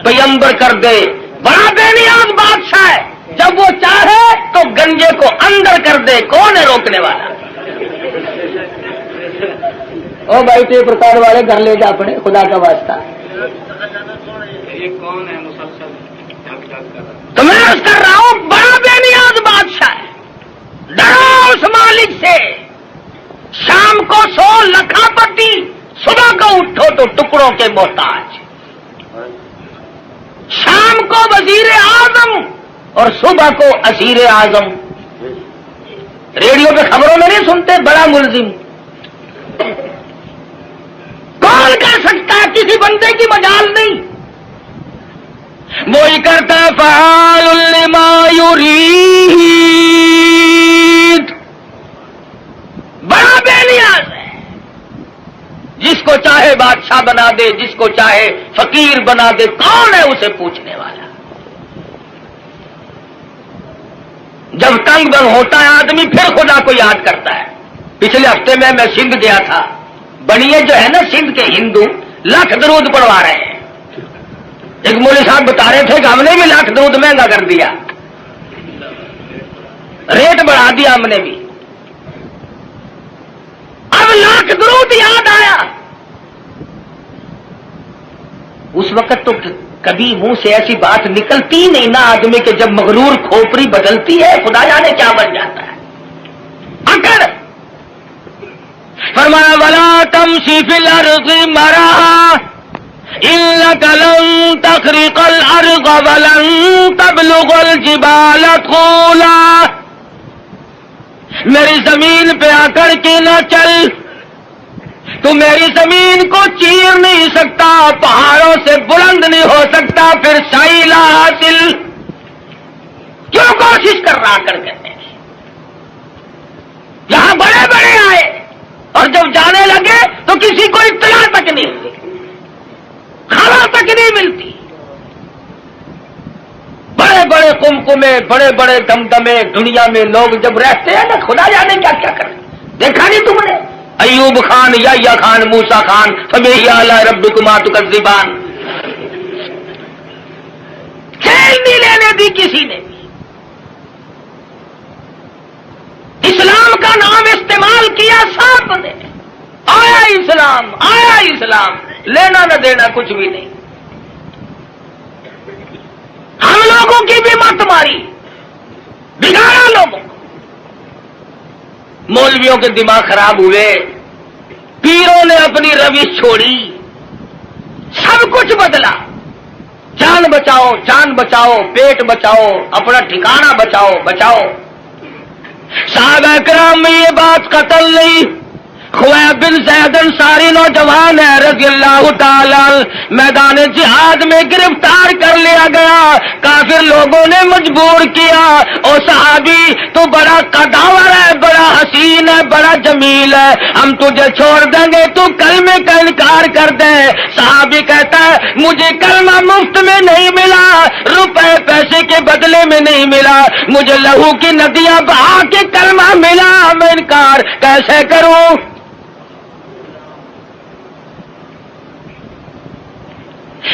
پیمبر کر دے. بڑا بے نیاز بادشاہ ہے. جب وہ چاہے تو گنجے کو اندر کر دے. کون ہے روکنے والا؟ او بھائی ٹیپ ریکارڈ والے گھر لے جا اپنے، خدا کا واسطہ. یہ کون ہے مسلسل تو میں عرض کر رہا ہوں بڑا بے نیاز بادشاہ ہے. ڈرو اس مالک سے. شام کو سو لکھاپتی، صبح کو اٹھو تو ٹکڑوں کے محتاج. شام کو وزیر اعظم اور صبح کو اسیر اعظم. ریڈیو پہ خبروں میں نہیں سنتے بڑا ملزم. کون کر سکتا ہے؟ کسی بندے کی مجال نہیں. وہی کرتا فعال لما یرید. بڑا بے نیاز ہے. جس کو چاہے بادشاہ بنا دے، جس کو چاہے فقیر بنا دے. کون ہے اسے پوچھنے والا؟ جب تنگ بن ہوتا ہے آدمی پھر خدا کو یاد کرتا ہے. پچھلے ہفتے میں سندھ گیا تھا. بنیے جو ہے نا سندھ کے ہندو لاکھ درود پڑھوا رہے ہیں. ایک مولوی صاحب بتا رہے تھے کہ ہم نے بھی لاکھ درود مہنگا کر دیا، ریٹ بڑھا دیا ہم نے بھی. اب لاکھ درود یاد آیا. اس وقت تو کبھی منہ سے ایسی بات نکلتی نہیں نا آدمی کے. جب مغرور کھوپڑی بدلتی ہے خدا جانے کیا بن جاتا ہے. اکڑ فرمایا ولا تمشی فی الارض مرحا انک لن تخرق الارض ولن تبلغ الجبال طولا. میری زمین پہ آکڑ کے نہ چل. تو میری زمین کو چیر نہیں سکتا، پہاڑوں سے بلند نہیں ہو سکتا، پھر سائلہ حاصل کیوں کوشش کر رہا کرتے ہیں؟ یہاں بڑے بڑے آئے اور جب جانے لگے تو کسی کو اطلاع تک نہیں ہوئی، خبر تک نہیں ملتی. بڑے بڑے کمکمے، بڑے بڑے دمدمے دنیا میں لوگ جب رہتے ہیں نا خدا جانے کیا کیا کریں. دیکھا نہیں تم نے ایوب خان، یحییٰ خان، موسیٰ خان، فبأي آلاء ربكما تكذبان. کھیل نہیں لینے دی کسی نے. اسلام کا نام استعمال کیا سب نے. آیا اسلام، آیا اسلام، لینا نہ دینا کچھ بھی نہیں. ہم لوگوں کی بھی مت ماری، بگاڑا لوگوں کو. مولویوں کے دماغ خراب ہوئے، پیروں نے اپنی روش چھوڑی، سب کچھ بدلا. جان بچاؤ، جان بچاؤ، پیٹ بچاؤ، اپنا ٹھکانہ بچاؤ، بچاؤ. صحابہ کرام میں یہ بات قتل نہیں. خویب بن زید انصاری نوجوان ہے رضی اللہ تعالی، میدان جہاد میں گرفتار کر لیا گیا. کافر لوگوں نے مجبور کیا، او صحابی تو بڑا قداور ہے، بڑا حسین ہے، بڑا جمیل ہے، ہم تجھے چھوڑ دیں گے، تو کلمے کا انکار کر دے. صحابی کہتا ہے مجھے کلمہ مفت میں نہیں ملا، روپے پیسے کے بدلے میں نہیں ملا، مجھے لہو کی ندیاں بہا کے کلمہ ملا. میں انکار کیسے کروں؟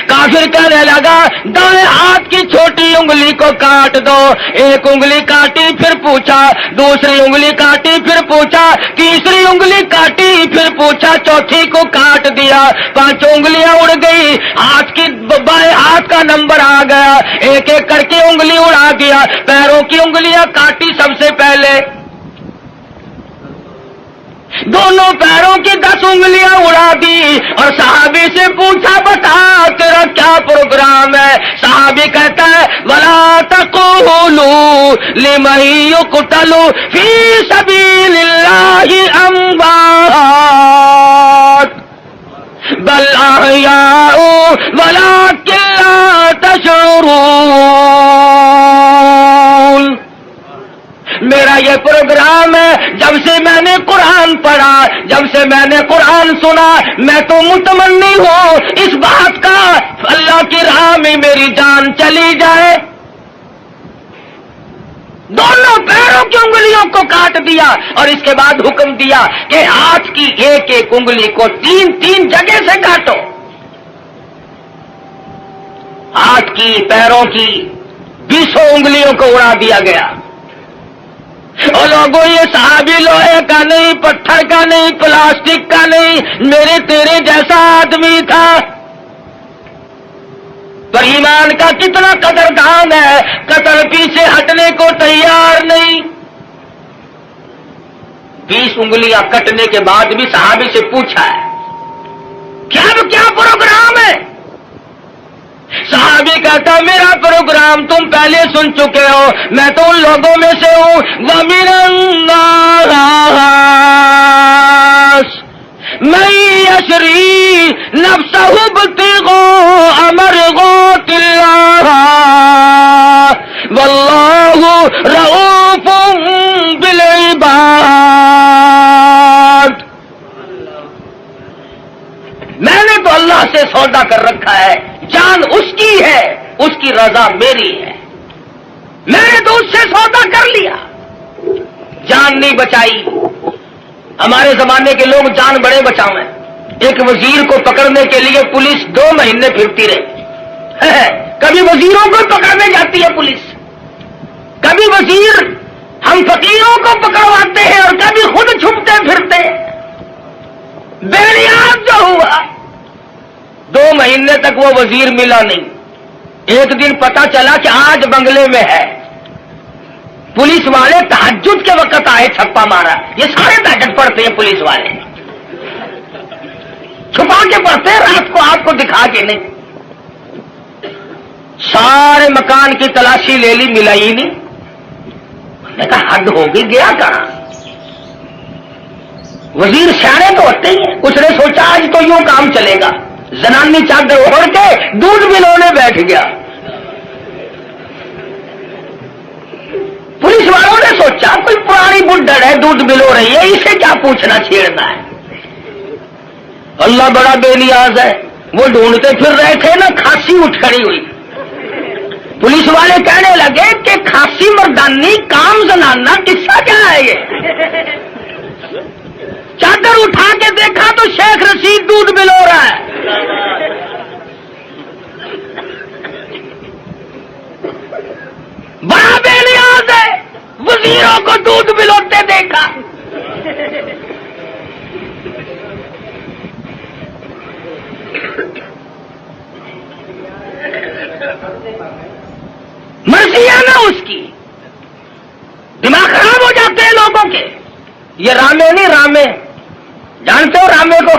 کافر کہنے لگا دائیں ہاتھ کی چھوٹی انگلی کو کاٹ دو. ایک انگلی کاٹی پھر پوچھا، دوسری انگلی کاٹی پھر پوچھا، تیسری انگلی کاٹی پھر پوچھا، چوتھی کو کاٹ دیا. 5 انگلیاں اڑ گئی. ہاتھ کی بائیں ہاتھ کا نمبر آ گیا، ایک ایک کر کے انگلی اڑا دیا. پیروں کی انگلیاں کاٹی سب سے پہلے، دونوں پیروں کی 10 انگلیاں اڑا دی. اور صحابی سے پوچھا بتا تیرا کیا پروگرام ہے؟ صحابی کہتا ہے وَلَا تَقُولُوا لِمَن يُقْتَلُ فِي سَبِيلِ اللَّهِ أَمْوَاتٌ بَلْ أَحْيَاءٌ وَلَكِن لَّا تَشْعُرُونَ. میرا یہ پروگرام ہے جب سے میں نے قرآن پڑھا، جب سے میں نے قرآن سنا، میں تو متمنی ہوں اس بات کا اللہ کی راہ میں میری جان چلی جائے۔ دونوں پیروں کی انگلیوں کو کاٹ دیا اور اس کے بعد حکم دیا کہ ہاتھ کی ایک ایک انگلی کو 3 جگہ سے کاٹو۔ ہاتھ کی، پیروں کی 20 انگلیوں کو اڑا دیا گیا۔ اور لوگوں یہ صحابی لوہے کا نہیں، پتھر کا نہیں، پلاسٹک کا نہیں، میرے تیرے جیسا آدمی تھا، پر ایمان کا کتنا قدردان ہے، قطر پیچھے ہٹنے کو تیار نہیں۔ 20 انگلیاں کٹنے کے بعد بھی صحابی سے پوچھا ہے کیا پروگرام ہے؟ صحابی کہتا میرا پروگرام تم پہلے سن چکے ہو، میں تو ان لوگوں میں سے ہوں وَمِنَ النَّاسِ مَن يَشْرِي نَفْسَهُ ابْتِغَاءَ مَرْضَاتِ اللَّهِ وَاللَّهُ رَءُوفٌ بِالْعِبَادِ۔ میں نے تو اللہ سے سودا کر رکھا ہے، جان اس کی ہے، اس کی رضا میری ہے، میں نے تو اس سے سودا کر لیا، جان نہیں بچائی۔ ہمارے زمانے کے لوگ جان بڑے بچاؤ ہیں۔ ایک وزیر کو پکڑنے کے لیے پولیس 2 مہینے پھرتی رہی، کبھی وزیروں کو پکڑنے جاتی ہے پولیس، کبھی وزیر ہم فقیروں کو پکڑواتے ہیں اور کبھی خود چھپتے پھرتے ہیں۔ بے نیاز جو ہوا، 2 مہینے تک وہ وزیر ملا نہیں۔ ایک دن پتا چلا کہ آج بنگلے میں ہے، پولیس والے تہجد کے وقت آئے، چھپا مارا۔ یہ سارے تہجد پڑھتے ہیں پولیس والے، چھپا کے پڑھتے ہیں، رات کو آپ کو دکھا کے نہیں۔ سارے مکان کی تلاشی لے لی، ملا ہی نہیں۔ میں نے کہا حد ہوگی، گیا کہاں؟ وزیر سیانے تو ہوتے ہی ہیں، اس نے سوچا آج تو یوں کام چلے گا، زنانی چادر اوڑھ کے دودھ ملونے بیٹھ گیا۔ پولیس والوں نے سوچا کوئی پرانی بڈھڑ ہے، دودھ ملو رہی ہے، اسے کیا پوچھنا چھیڑنا ہے۔ اللہ بڑا بے نیاز ہے، وہ ڈھونڈتے پھر رہے تھے نا، کھانسی اٹھ کھڑی ہوئی۔ پولیس والے کہنے لگے کہ کھانسی مردانی کام زنانہ، قصہ کیا ہے یہ؟ چادر اٹھا کے دیکھا تو شیخ رشید دودھ ملو رہا ہے۔ بڑا بے نیاز ہے، وزیروں کو دودھ ملوتے دیکھا۔ مرضی ہے نا اس کی، دماغ خراب ہو جاتے ہیں لوگوں کے۔ یہ رامے نہیں، رامے جانتے ہو رامے کو؟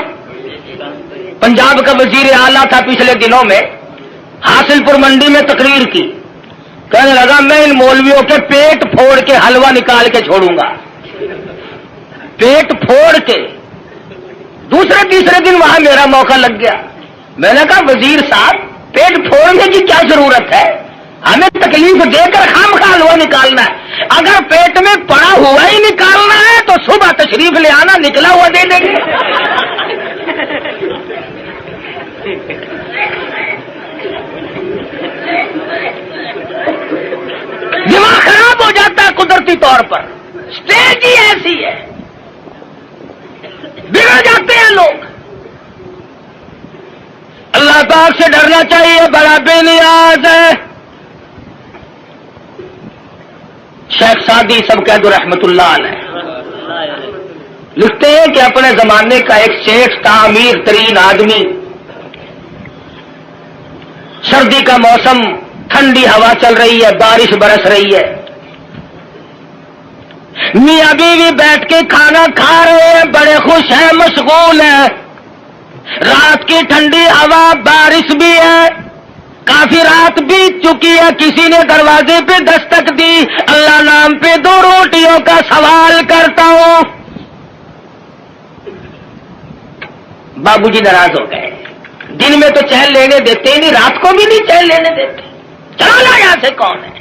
پنجاب کا وزیر اعلیٰ تھا، پچھلے دنوں میں حاصل پور منڈی میں تقریر کی، کہنے لگا میں ان مولویوں کے پیٹ پھوڑ کے حلوہ نکال کے چھوڑوں گا، پیٹ پھوڑ کے۔ دوسرے تیسرے دن وہاں میرا موقع لگ گیا، میں نے کہا وزیر صاحب پیٹ پھوڑنے کی کیا ضرورت ہے، ہمیں تکلیف دے کر خامخواہ حلوہ نکالنا ہے، اگر پیٹ میں پڑا ہوا ہی نکالنا ہے تو صبح تشریف لے آنا، نکلا ہوا دے دیں گے۔ دماغ خراب ہو جاتا ہے قدرتی طور پر، اسٹیج ہی ایسی ہے، بگڑ جاتے ہیں لوگ۔ اللہ پاک سے ڈرنا چاہیے، بڑا بے نیاز ہے۔ شیخ سعدی سب قید رحمت اللہ علیہ لکھتے ہیں کہ اپنے زمانے کا ایک شیخ تھا، امیر ترین آدمی، سردی کا موسم، ٹھنڈی ہوا چل رہی ہے، بارش برس رہی ہے، میاں بیوی بیٹھ کے کھانا کھا رہے ہیں، بڑے خوش ہیں، مشغول ہیں، رات کی ٹھنڈی ہوا، بارش بھی ہے، کافی رات بیت چکی ہے، کسی نے دروازے پہ دستک دی، اللہ نام پہ 2 روٹیوں کا سوال کرتا ہوں۔ بابو جی ناراض ہو گئے، دن میں تو چین لینے دیتے ہی نہیں، رات کو بھی نہیں چین لینے دیتے، چلا یہاں سے کون ہے؟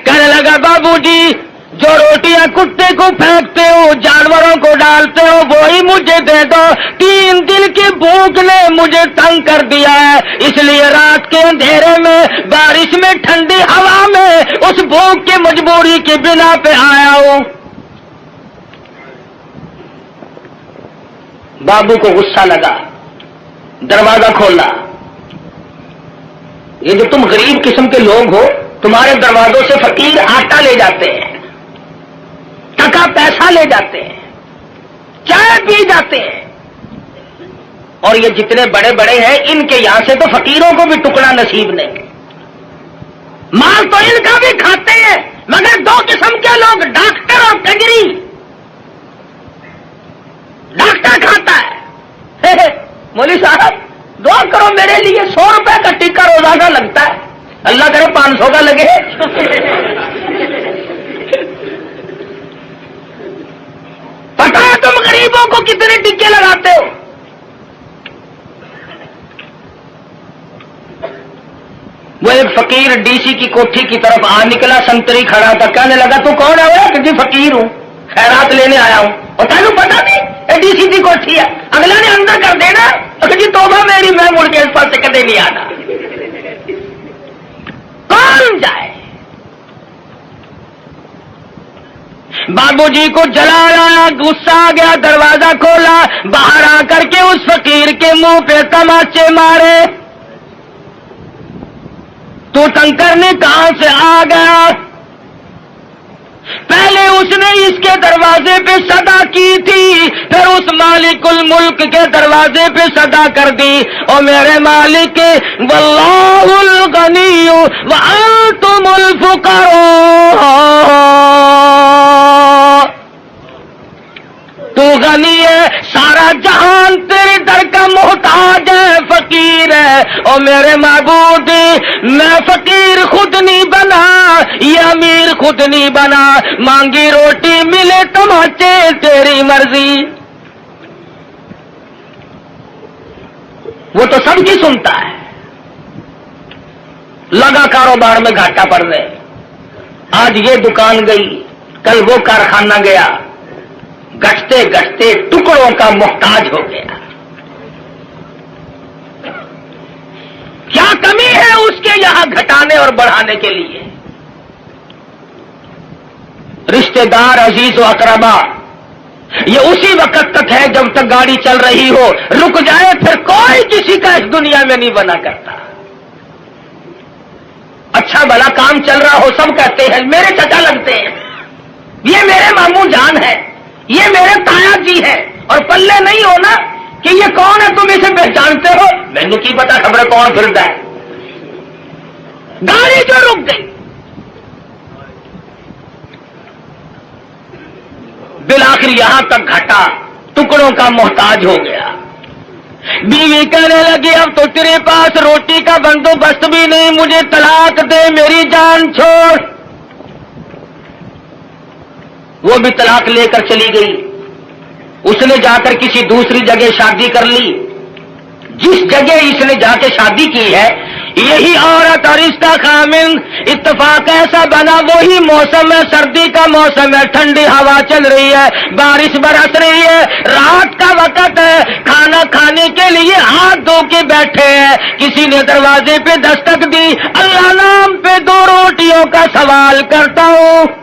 کہنے لگا بابو جی جو روٹیاں کتے کو پھینکتے دو, 3 دن کی بھوک نے مجھے تنگ کر دیا ہے, اس لیے رات کے اندھیرے میں, بارش میں, ٹھنڈی ہوا میں اس بھوک کی مجبوری کی بنا پہ آیا ہوں. بابو کو غصہ لگا, دروازہ کھولا. یہ جو تم غریب قسم کے لوگ ہو, تمہارے دروازوں سے فقیر آٹا لے جاتے ہیں, ٹکا پیسہ لے جاتے ہیں, چائے پی جاتے ہیں, اور یہ جتنے بڑے بڑے ہیں ان کے یہاں سے تو فقیروں کو بھی ٹکڑا نصیب نہیں. مال تو ان کا بھی کھاتے ہیں, مگر 2 قسم کے لوگ, ڈاکٹر اور کنجری. ڈاکٹر کھاتا ہے, مولوی صاحب دعا کرو میرے لیے, 100 روپے کا ٹکا روزانہ لگتا ہے, اللہ کرے 500 کا لگے. پتا ہے تم غریبوں کو کتنے ٹکے لگاتے ہو؟ وہ ایک فقیر ڈی سی کی کوٹھی کی طرف آ نکلا, سنتری کھڑا تھا, کہنے لگا تو کون ہے؟ کہ جی فقیر ہوں, خیرات لینے آیا ہوں. اور تینوں پتا نہیں یہ ڈی سی کی کوٹھی ہے؟ اگلا نے اندر کر دینا, کہ جی توبہ میری, میں مڑ کے اس پاس سے کدے نہیں آنا. کون جائے؟ بابو جی کو جلایا, غصہ آ گیا, دروازہ کھولا, باہر آ کر کے اس فقیر کے منہ پہ تماچے مارے. تو تنگ کرنے کہاں سے آ گیا؟ پہلے اس نے اس کے دروازے پہ صدا کی تھی, پھر اس مالک الملک کے دروازے پہ صدا کر دی, اور میرے مالک واللہ الغنی وانتم الفقراء, تو غنی ہے, سارا جہان تیرے در کا محتاج ہے, فقیر ہے. اور میرے معبود, میں فقیر خود نہیں بنا, یہ امیر خود نہیں بنا, مانگی روٹی ملے تماچے تیری مرضی. وہ تو سب کی سنتا ہے. لگا کاروبار میں گھاٹا پڑ رہے, آج یہ دکان گئی, کل وہ کارخانہ گیا, گھٹتے گھٹتے ٹکڑوں کا محتاج ہو گیا. کیا کمی ہے اس کے یہاں گھٹانے اور بڑھانے کے لیے؟ رشتہ دار, عزیز و اقربا, یہ اسی وقت تک ہے جب تک گاڑی چل رہی ہو, رک جائے پھر کوئی کسی کا اس دنیا میں نہیں بنا کرتا. اچھا بھلا کام چل رہا ہو, سب کہتے ہیں میرے چچا لگتے ہیں, یہ میرے ماموں جان ہے, یہ میرے تایا جی ہے, اور پلے نہیں ہونا کہ یہ کون ہے, تم اسے پہچانتے ہو؟ مینو کی پتا خبر کون پھرتا ہے. گاڑی جو رک گئی, بالآخر یہاں تک گھٹا, ٹکڑوں کا محتاج ہو گیا. بیوی کہنے لگی اب تو تیرے پاس روٹی کا بندوبست بھی نہیں, مجھے طلاق دے, میری جان چھوڑ. وہ بھی طلاق لے کر چلی گئی. اس نے جا کر کسی دوسری جگہ شادی کر لی. جس جگہ اس نے جا کے شادی کی ہے, یہی عورت اور رشتہ خامن, اتفاق ایسا بنا وہی موسم ہے, سردی کا موسم ہے, ٹھنڈی ہوا چل رہی ہے, بارش برس رہی ہے, رات کا وقت ہے, کھانا کھانے کے لیے ہاتھ دھو کے بیٹھے ہیں. کسی نے دروازے پہ دستک دی, اللہ نام پہ 2 روٹیوں کا سوال کرتا ہوں.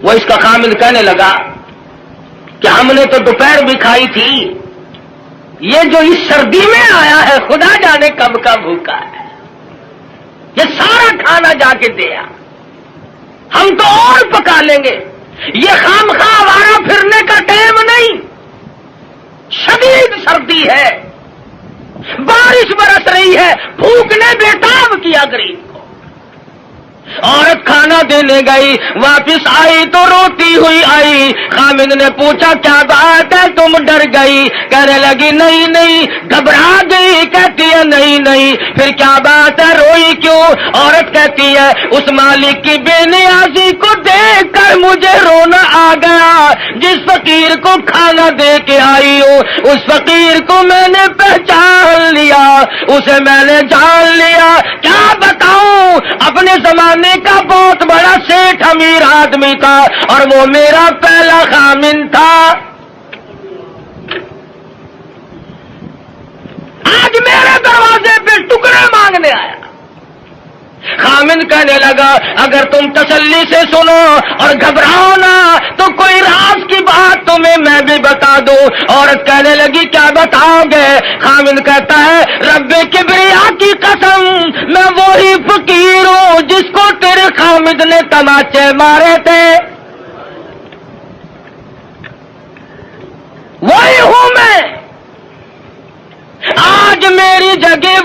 وہ اس کا خامد کہنے لگا کہ ہم نے تو دوپہر بھی کھائی تھی, یہ جو اس سردی میں آیا ہے خدا جانے کب کا بھوکا ہے, یہ سارا کھانا جا کے دیا, ہم تو اور پکا لیں گے. یہ خامخواہ آوارہ پھرنے کا ٹائم نہیں, شدید سردی ہے, بارش برس رہی ہے, بھوک نے بےتاب کیا غریب کو. عورت کھانا دینے گئی, واپس آئی تو روتی ہوئی آئی. خامد نے پوچھا کیا بات ہے, تم ڈر گئی؟ کہنے لگی نہیں نہیں, گھبرا گئی. کہتی ہے نہیں نہیں, پھر کیا بات ہے, روئی کیوں؟ عورت کہتی ہے اس مالک کی بے نیازی کو دیکھ کر مجھے رونا آ گیا. جس فقیر کو کھانا دے کے آئی ہوں, اس فقیر کو میں نے پہچان لیا, اسے میں نے جان لیا. کیا بتاؤں, اپنے زمانے کا بہت بڑا شیر سیٹھ امیر آدمی تھا اور وہ میرا پہلا خامن تھا. آج میرے دروازے پہ ٹکڑے مانگنے آیا. خامن کہنے لگا اگر تم تسلی سے سنو اور گھبراؤ نہ تو کوئی راز کی بات تمہیں میں بھی بتا دوں. عورت کہنے لگی کیا بتاؤ گے؟ خامن کہتا ہے رب کبریا کی قسم میں وہی فقیر ہوں جس کو تیرے خامد نے تماچے مارے تھے، وہی ہوں میں. آج میری جگہ